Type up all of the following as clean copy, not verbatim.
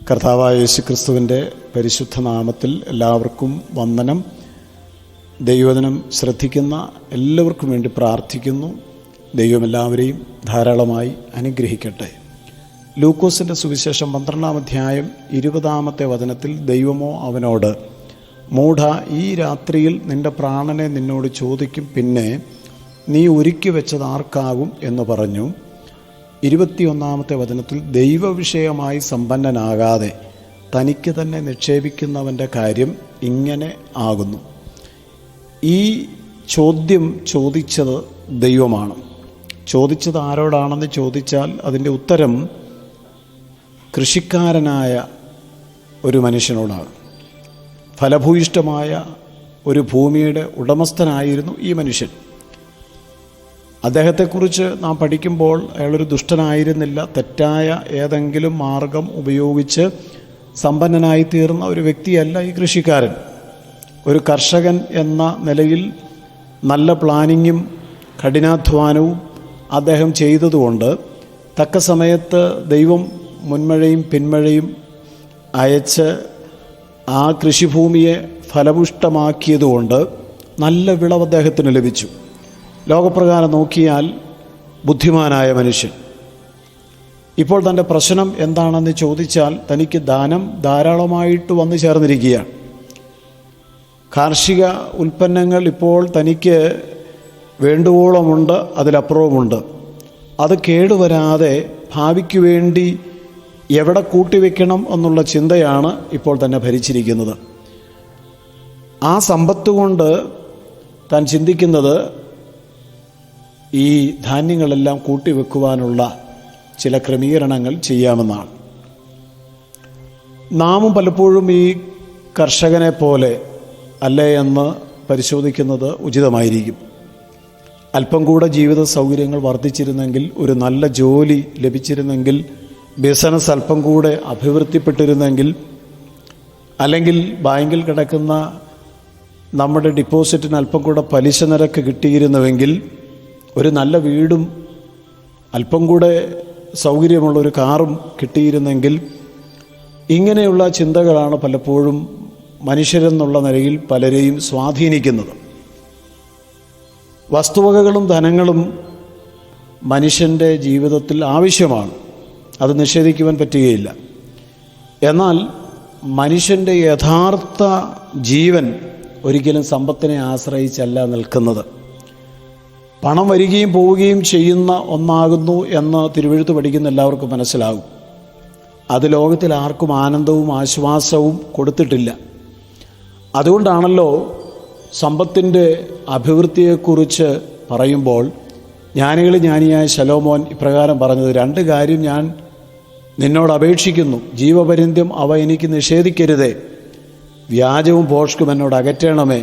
കർത്താവായ യേശുക്രിസ്തുവിൻ്റെ പരിശുദ്ധ നാമത്തിൽ എല്ലാവർക്കും വന്ദനം. ദൈവവചനം ശ്രദ്ധിക്കുന്ന എല്ലാവർക്കും വേണ്ടി പ്രാർത്ഥിക്കുന്നു. ദൈവം എല്ലാവരെയും ധാരാളമായി അനുഗ്രഹിക്കട്ടെ. ലൂക്കോസിൻ്റെ സുവിശേഷം 12-ാം അധ്യായം 20-ാമത്തെ വചനത്തിൽ ദൈവമോ അവനോട്, മൂഢ, ഈ രാത്രിയിൽ നിൻ്റെ പ്രാണനെ നിന്നോട് ചോദിക്കും, പിന്നെ നീ ഒരുക്കി വെച്ചത് ആർക്കാകും എന്ന് പറഞ്ഞു. 21-ാമത്തെ വചനത്തിൽ ദൈവവിഷയമായി സമ്പന്നനാകാതെ തനിക്ക് തന്നെ നിക്ഷേപിക്കുന്നവൻ്റെ കാര്യം ഇങ്ങനെ ആകുന്നു. ഈ ചോദ്യം ചോദിച്ചത് ദൈവമാണ്. ചോദിച്ചത് ആരോടാണെന്ന് ചോദിച്ചാൽ അതിൻ്റെ ഉത്തരം കൃഷിക്കാരനായ ഒരു മനുഷ്യനോടാണ്. ഫലഭൂയിഷ്ഠമായ ഒരു ഭൂമിയുടെ ഉടമസ്ഥനായിരുന്നു ഈ മനുഷ്യൻ. അദ്ദേഹത്തെക്കുറിച്ച് നാം പഠിക്കുമ്പോൾ അയാളൊരു ദുഷ്ടനായിരുന്നില്ല. തെറ്റായ ഏതെങ്കിലും മാർഗം ഉപയോഗിച്ച് സമ്പന്നനായി തീർന്ന ഒരു വ്യക്തിയല്ല ഈ കൃഷിക്കാരൻ. ഒരു കർഷകൻ എന്ന നിലയിൽ നല്ല പ്ലാനിങ്ങും കഠിനാധ്വാനവും അദ്ദേഹം ചെയ്തതുകൊണ്ട് തക്ക സമയത്ത് ദൈവം മുൻമഴയും പിന്മഴയും അയച്ച് ആ കൃഷിഭൂമിയെ ഫലപുഷ്ടമാക്കിയതുകൊണ്ട് നല്ല വിളവ് അദ്ദേഹത്തിന് ലഭിച്ചു. ലോകപ്രകാരം നോക്കിയാൽ ബുദ്ധിമാനായ മനുഷ്യൻ. ഇപ്പോൾ തൻ്റെ പ്രശ്നം എന്താണെന്ന് ചോദിച്ചാൽ തനിക്ക് ധനം ധാരാളമായിട്ട് വന്നു ചേർന്നിരിക്കുകയാണ്. കാർഷിക ഉൽപ്പന്നങ്ങൾ ഇപ്പോൾ തനിക്ക് വേണ്ടുവോളമുണ്ട്, അതിലപ്പുറവുമുണ്ട്. അത് കേടുവരാതെ ഭാവിക്ക് വേണ്ടി എവിടെ കൂട്ടിവെക്കണം എന്നുള്ള ചിന്തയാണ് ഇപ്പോൾ തന്നെ ഭരിച്ചിരിക്കുന്നത്. ആ സമ്പത്ത് കൊണ്ട് താൻ ചിന്തിക്കുന്നത് ഈ ധാന്യങ്ങളെല്ലാം കൂട്ടിവെക്കുവാനുള്ള ചില ക്രമീകരണങ്ങൾ ചെയ്യാമെന്നാണ്. നാമും പലപ്പോഴും ഈ കർഷകനെ പോലെ അല്ലേ എന്ന് പരിശോധിക്കുന്നത് ഉചിതമായിരിക്കും. അല്പം കൂടെ ജീവിത സൗകര്യങ്ങൾ വർദ്ധിച്ചിരുന്നെങ്കിൽ, ഒരു നല്ല ജോലി ലഭിച്ചിരുന്നെങ്കിൽ, ബിസിനസ് അല്പം കൂടെ അഭിവൃദ്ധിപ്പെട്ടിരുന്നെങ്കിൽ, അല്ലെങ്കിൽ ബാങ്കിൽ കിടക്കുന്ന നമ്മുടെ ഡിപ്പോസിറ്റിന് അല്പം കൂടെ പലിശ നിരക്ക് കിട്ടിയിരുന്നുവെങ്കിൽ, ഒരു നല്ല വീടും അല്പം കൂടെ സൗകര്യമുള്ളൊരു കാറും കിട്ടിയിരുന്നെങ്കിൽ, ഇങ്ങനെയുള്ള ചിന്തകളാണ് പലപ്പോഴും മനുഷ്യരെന്നുള്ള നിലയിൽ പലരെയും സ്വാധീനിക്കുന്നത്. വസ്തുവകകളും ധനങ്ങളും മനുഷ്യൻ്റെ ജീവിതത്തിൽ ആവശ്യമാണ്, അത് നിഷേധിക്കുവാൻ പറ്റുകയില്ല. എന്നാൽ മനുഷ്യൻ്റെ യഥാർത്ഥ ജീവൻ ഒരിക്കലും സമ്പത്തിനെ ആശ്രയിച്ചല്ല നിൽക്കുന്നത്. പണം വരികയും പോവുകയും ചെയ്യുന്ന ഒന്നാകുന്നു എന്ന് തിരുവെഴുത്ത് പഠിക്കുന്ന എല്ലാവർക്കും മനസ്സിലാകും. അത് ലോകത്തിൽ ആർക്കും ആനന്ദവും ആശ്വാസവും കൊടുത്തിട്ടില്ല. അതുകൊണ്ടാണല്ലോ സമ്പത്തിൻ്റെ അഭിവൃദ്ധിയെക്കുറിച്ച് പറയുമ്പോൾ ജ്ഞാനിയായ ശലോമോൻ ഇപ്രകാരം പറഞ്ഞത്, 2 കാര്യം ഞാൻ നിന്നോട് അപേക്ഷിക്കുന്നു, ജീവപര്യന്തം അവ എനിക്ക് നിഷേധിക്കരുതേ. വ്യാജവും ഭോഷ്കും എന്നോട് അകറ്റണമേ.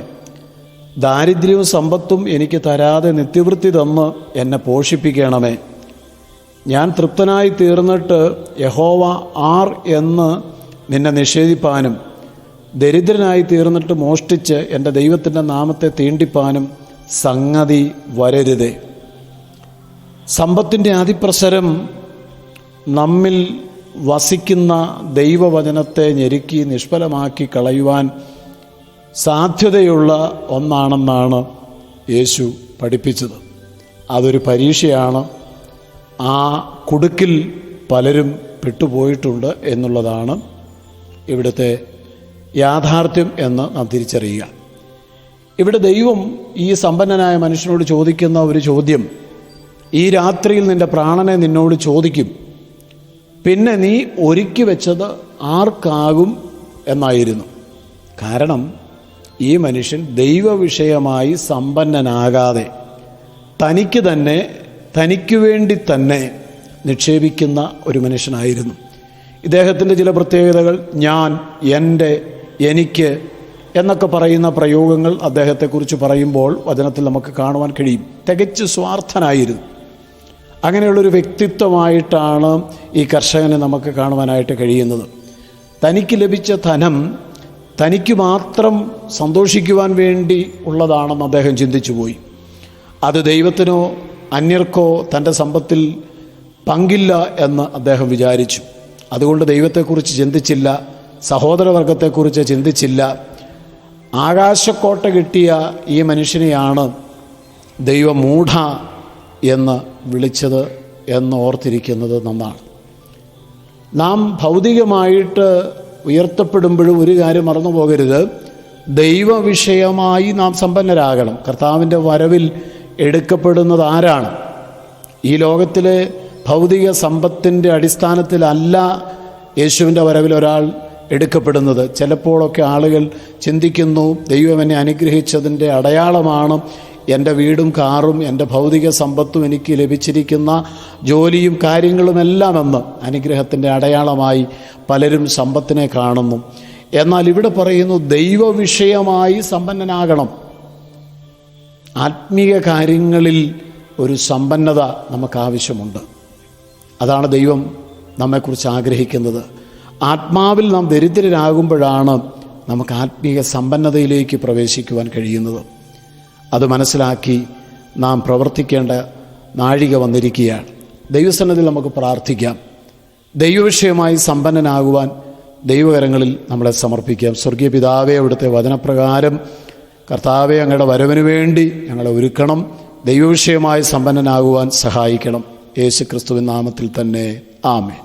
ദാരിദ്ര്യവും സമ്പത്തും എനിക്ക് തരാതെ നിത്യവൃത്തി തന്ന് എന്നെ പോഷിപ്പിക്കണമേ. ഞാൻ തൃപ്തനായി തീർന്നിട്ട് യഹോവ ആർ എന്ന് നിന്നെ നിഷേധിപ്പാനും, ദരിദ്രനായി തീർന്നിട്ട് മോഷ്ടിച്ച് എൻ്റെ ദൈവത്തിൻ്റെ നാമത്തെ തീണ്ടിപ്പാനും സംഗതി വരരുതേ. സമ്പത്തിൻ്റെ അതിപ്രസരം നമ്മിൽ വസിക്കുന്ന ദൈവവചനത്തെ ഞെരുക്കി നിഷ്ഫലമാക്കി കളയുവാൻ സാധ്യതയുള്ള ഒന്നാണെന്നാണ് യേശു പഠിപ്പിച്ചത്. അതൊരു പരീക്ഷയാണ്. ആ കുടുക്കിൽ പലരും പെട്ടുപോയിട്ടുണ്ട് എന്നുള്ളതാണ് ഇവിടുത്തെ യാഥാർത്ഥ്യം എന്ന് നാം തിരിച്ചറിയുക. ഇവിടെ ദൈവം ഈ സമ്പന്നനായ മനുഷ്യനോട് ചോദിക്കുന്ന ഒരു ചോദ്യം, ഈ രാത്രിയിൽ നിൻ്റെ പ്രാണനെ നിന്നോട് ചോദിക്കും, പിന്നെ നീ ഒരുക്കി വെച്ചത് ആർക്കാകും എന്നായിരുന്നു. കാരണം ഈ മനുഷ്യൻ ദൈവവിഷയമായി സമ്പന്നനാകാതെ തനിക്ക് വേണ്ടി തന്നെ നിക്ഷേപിക്കുന്ന ഒരു മനുഷ്യനായിരുന്നു. ഇദ്ദേഹത്തിൻ്റെ ചില പ്രത്യേകതകൾ, ഞാൻ, എൻ്റെ, എനിക്ക് എന്നൊക്കെ പറയുന്ന പ്രയോഗങ്ങൾ അദ്ദേഹത്തെക്കുറിച്ച് പറയുമ്പോൾ വചനത്തിൽ നമുക്ക് കാണുവാൻ കഴിയും. തികച്ച് സ്വാർത്ഥനായിരുന്നു. അങ്ങനെയുള്ളൊരു വ്യക്തിത്വമായിട്ടാണ് ഈ കർഷകനെ നമുക്ക് കാണുവാനായിട്ട് കഴിയുന്നത്. തനിക്ക് ലഭിച്ച ധനം തനിക്ക് മാത്രം സന്തോഷിക്കുവാൻ വേണ്ടി ഉള്ളതാണെന്ന് അദ്ദേഹം ചിന്തിച്ചു പോയി. അത് ദൈവത്തിനോ അന്യർക്കോ തൻ്റെ സമ്പത്തിൽ പങ്കില്ല എന്ന് അദ്ദേഹം വിചാരിച്ചു. അതുകൊണ്ട് ദൈവത്തെക്കുറിച്ച് ചിന്തിച്ചില്ല, സഹോദരവർഗത്തെക്കുറിച്ച് ചിന്തിച്ചില്ല. ആകാശക്കോട്ട കിട്ടിയ ഈ മനുഷ്യനെയാണ് ദൈവം മൂഢ എന്ന് വിളിച്ചത് എന്ന് ഓർത്തിരിക്കുന്നത് നന്നാണ്. നാം ഭൗതികമായിട്ട് ഉയർത്തപ്പെടുമ്പോഴും ഒരു കാര്യം മറന്നു പോകരുത്, ദൈവവിഷയമായി നാം സമ്പന്നരാകണം. കർത്താവിൻ്റെ വരവിൽ എടുക്കപ്പെടുന്നത് ആരാണ്? ഈ ലോകത്തിലെ ഭൗതിക സമ്പത്തിൻ്റെ അടിസ്ഥാനത്തിലല്ല യേശുവിൻ്റെ വരവിൽ ഒരാൾ എടുക്കപ്പെടുന്നത്. ചിലപ്പോഴൊക്കെ ആളുകൾ ചിന്തിക്കുന്നു, ദൈവം എന്നെ അനുഗ്രഹിച്ചതിൻ്റെ അടയാളമാണ് എൻ്റെ വീടും കാറും എൻ്റെ ഭൗതിക സമ്പത്തും എനിക്ക് ലഭിച്ചിരിക്കുന്ന ജോലിയും കാര്യങ്ങളുമെല്ലാമെന്ന് അനുഗ്രഹത്തിൻ്റെ അടയാളമായി പലരും സമ്പത്തിനെ കാണുന്നു. എന്നാൽ ഇവിടെ പറയുന്നു ദൈവവിഷയമായി സമ്പന്നനാകണം. ആത്മീയ കാര്യങ്ങളിൽ ഒരു സമ്പന്നത നമുക്ക് ആവശ്യമുണ്ട്. അതാണ് ദൈവം നമ്മെക്കുറിച്ച് ആഗ്രഹിക്കുന്നത്. ആത്മാവിൽ നാം ദരിദ്രരാകുമ്പോഴാണ് നമുക്ക് ആത്മീയ സമ്പന്നതയിലേക്ക് പ്രവേശിക്കുവാൻ കഴിയുന്നത്. അത് മനസ്സിലാക്കി നാം പ്രവർത്തിക്കേണ്ട നാഴിക വന്നിരിക്കുകയാണ്. ദൈവസന്നിധിയിൽ നമുക്ക് പ്രാർത്ഥിക്കാം. ദൈവവിഷയമായി സമ്പന്നനാകുവാൻ ദൈവകരങ്ങളിൽ നമ്മളെ സമർപ്പിക്കാം. സ്വർഗീയ പിതാവേ, അവിടുത്തെ വചനപ്രകാരം കർത്താവെ, അങ്ങയുടെ വരവിന് വേണ്ടി ഞങ്ങളെ ഒരുക്കണം. ദൈവവിഷയമായി സമ്പന്നനാകുവാൻ സഹായിക്കണം. യേശുക്രിസ്തുവിൻ നാമത്തിൽ തന്നെ ആമേൻ.